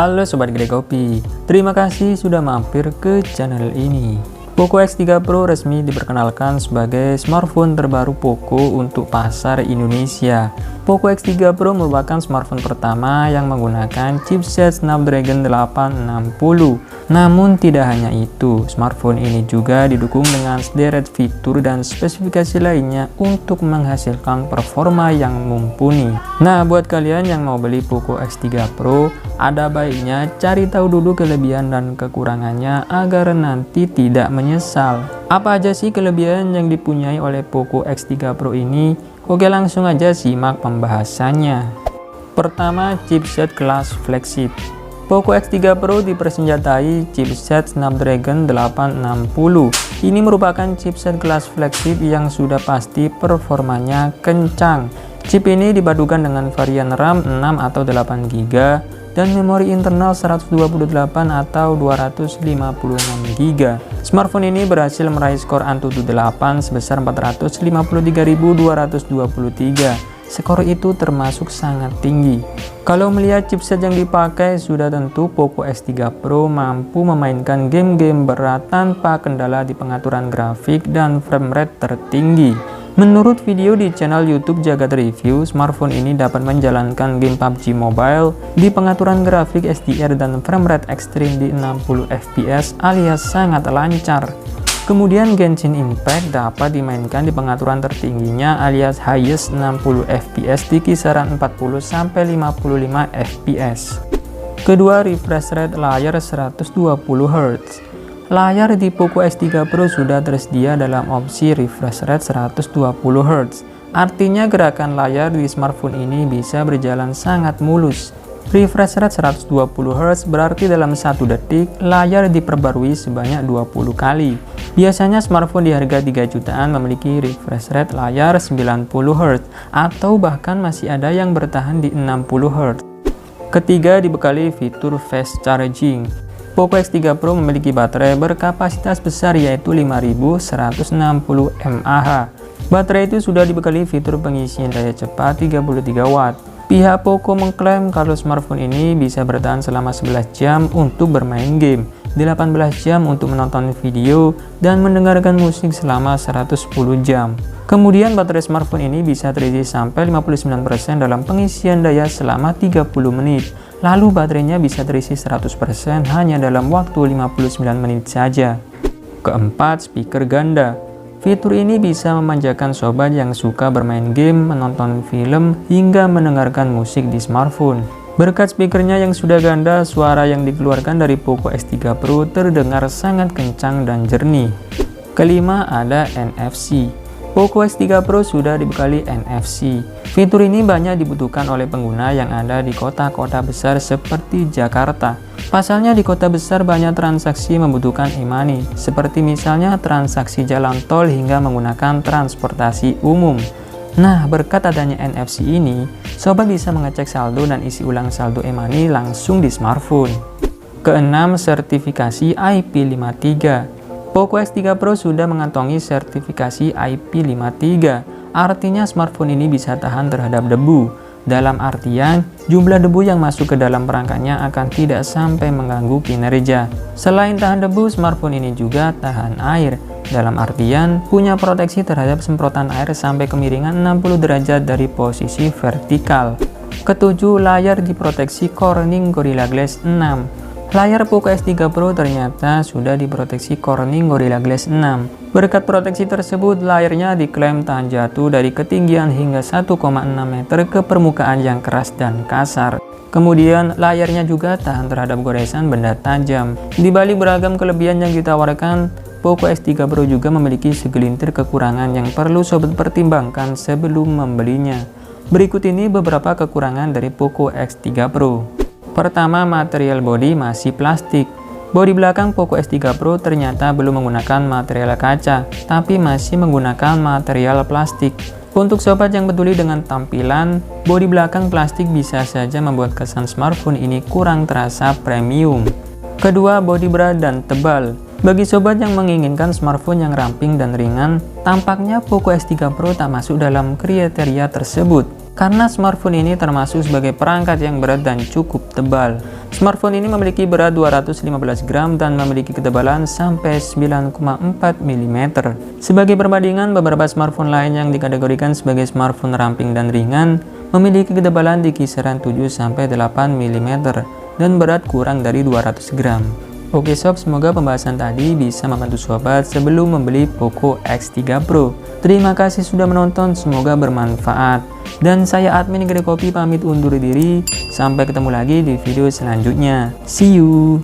Halo Sobat Gede Kopi, terima kasih sudah mampir ke channel ini. Poco X3 Pro resmi diperkenalkan sebagai smartphone terbaru Poco untuk pasar Indonesia. Poco X3 Pro merupakan smartphone pertama yang menggunakan chipset Snapdragon 860. Namun tidak hanya itu, smartphone ini juga didukung dengan sederet fitur dan spesifikasi lainnya untuk menghasilkan performa yang mumpuni. Nah, buat kalian yang mau beli Poco X3 Pro, ada baiknya cari tahu dulu kelebihan dan kekurangannya agar nanti tidak menyesal. Apa aja sih kelebihan yang dipunyai oleh Poco X3 Pro ini? Oke, langsung aja simak pembahasannya. Pertama, chipset kelas flagship. Poco X3 Pro dipersenjatai chipset Snapdragon 860. Ini merupakan chipset kelas flagship yang sudah pasti performanya kencang. Chip ini dipadukan dengan varian RAM 6 atau 8 GB dan memori internal 128 atau 256 GB. Smartphone ini berhasil meraih skor Antutu 8 sebesar 453.223. Skor itu termasuk sangat tinggi. Kalau melihat chipset yang dipakai, sudah tentu Poco X3 Pro mampu memainkan game-game berat tanpa kendala di pengaturan grafik dan frame rate tertinggi. Menurut video di channel YouTube Jagat Review, smartphone ini dapat menjalankan game PUBG Mobile di pengaturan grafik HDR dan frame rate ekstrim di 60 fps alias sangat lancar. Kemudian Genshin Impact dapat dimainkan di pengaturan tertingginya alias highest 60 fps di kisaran 40-55 fps. Kedua, refresh rate layar 120 Hz. Layar di Poco X3 Pro sudah tersedia dalam opsi refresh rate 120 Hz. Artinya gerakan layar di smartphone ini bisa berjalan sangat mulus. Refresh rate 120 Hz berarti dalam 1 detik layar diperbarui sebanyak 20 kali. Biasanya smartphone di harga 3 jutaan memiliki refresh rate layar 90 Hz atau bahkan masih ada yang bertahan di 60 Hz. Ketiga, dibekali fitur fast charging. Poco X3 Pro memiliki baterai berkapasitas besar yaitu 5160 mAh. Baterai itu sudah dibekali fitur pengisian daya cepat 33 Watt. Pihak Poco mengklaim kalau smartphone ini bisa bertahan selama 11 jam untuk bermain game, 18 jam untuk menonton video, dan mendengarkan musik selama 110 jam. Kemudian baterai smartphone ini bisa terisi sampai 59% dalam pengisian daya selama 30 menit. Lalu baterainya bisa terisi 100% hanya dalam waktu 59 menit saja. Keempat, speaker ganda. Fitur ini bisa memanjakan sobat yang suka bermain game, menonton film, hingga mendengarkan musik di smartphone. Berkat speakernya yang sudah ganda, suara yang dikeluarkan dari Poco X3 Pro terdengar sangat kencang dan jernih. Kelima, ada NFC. Poco X3 Pro sudah dibekali NFC. Fitur ini banyak dibutuhkan oleh pengguna yang ada di kota-kota besar seperti Jakarta. Pasalnya di kota besar banyak transaksi membutuhkan e-money, seperti misalnya transaksi jalan tol hingga menggunakan transportasi umum. Nah, berkat adanya NFC ini, sobat bisa mengecek saldo dan isi ulang saldo e-money langsung di smartphone. Keenam, sertifikasi IP53. Poco X3 Pro sudah mengantongi sertifikasi IP53. Artinya smartphone ini bisa tahan terhadap debu. Dalam artian, jumlah debu yang masuk ke dalam perangkatnya akan tidak sampai mengganggu kinerja. Selain tahan debu, smartphone ini juga tahan air. Dalam artian, punya proteksi terhadap semprotan air sampai kemiringan 60 derajat dari posisi vertikal. Ketujuh, layar diproteksi Corning Gorilla Glass 6. Layar Poco X3 Pro ternyata sudah diproteksi Corning Gorilla Glass 6. Berkat proteksi tersebut, layarnya diklaim tahan jatuh dari ketinggian hingga 1,6 meter ke permukaan yang keras dan kasar. Kemudian, layarnya juga tahan terhadap goresan benda tajam. Di balik beragam kelebihan yang ditawarkan, Poco X3 Pro juga memiliki segelintir kekurangan yang perlu sobat pertimbangkan sebelum membelinya. Berikut ini beberapa kekurangan dari Poco X3 Pro. Pertama, material bodi masih plastik. Bodi belakang Poco X3 Pro ternyata belum menggunakan material kaca, tapi masih menggunakan material plastik. Untuk sobat yang peduli dengan tampilan, bodi belakang plastik bisa saja membuat kesan smartphone ini kurang terasa premium. Kedua, bodi berat dan tebal. Bagi sobat yang menginginkan smartphone yang ramping dan ringan, tampaknya Poco X3 Pro tak masuk dalam kriteria tersebut. karena smartphone ini termasuk sebagai perangkat yang berat dan cukup tebal. Smartphone ini memiliki berat 215 gram dan memiliki ketebalan sampai 9,4 mm. Sebagai perbandingan, beberapa smartphone lain yang dikategorikan sebagai smartphone ramping dan ringan memiliki ketebalan di kisaran 7-8 mm dan berat kurang dari 200 gram. Oke sob, semoga pembahasan tadi bisa membantu sobat sebelum membeli Poco X3 Pro. Terima kasih sudah menonton, semoga bermanfaat. Dan saya admin Greg Kopi pamit undur diri, sampai ketemu lagi di video selanjutnya. See you!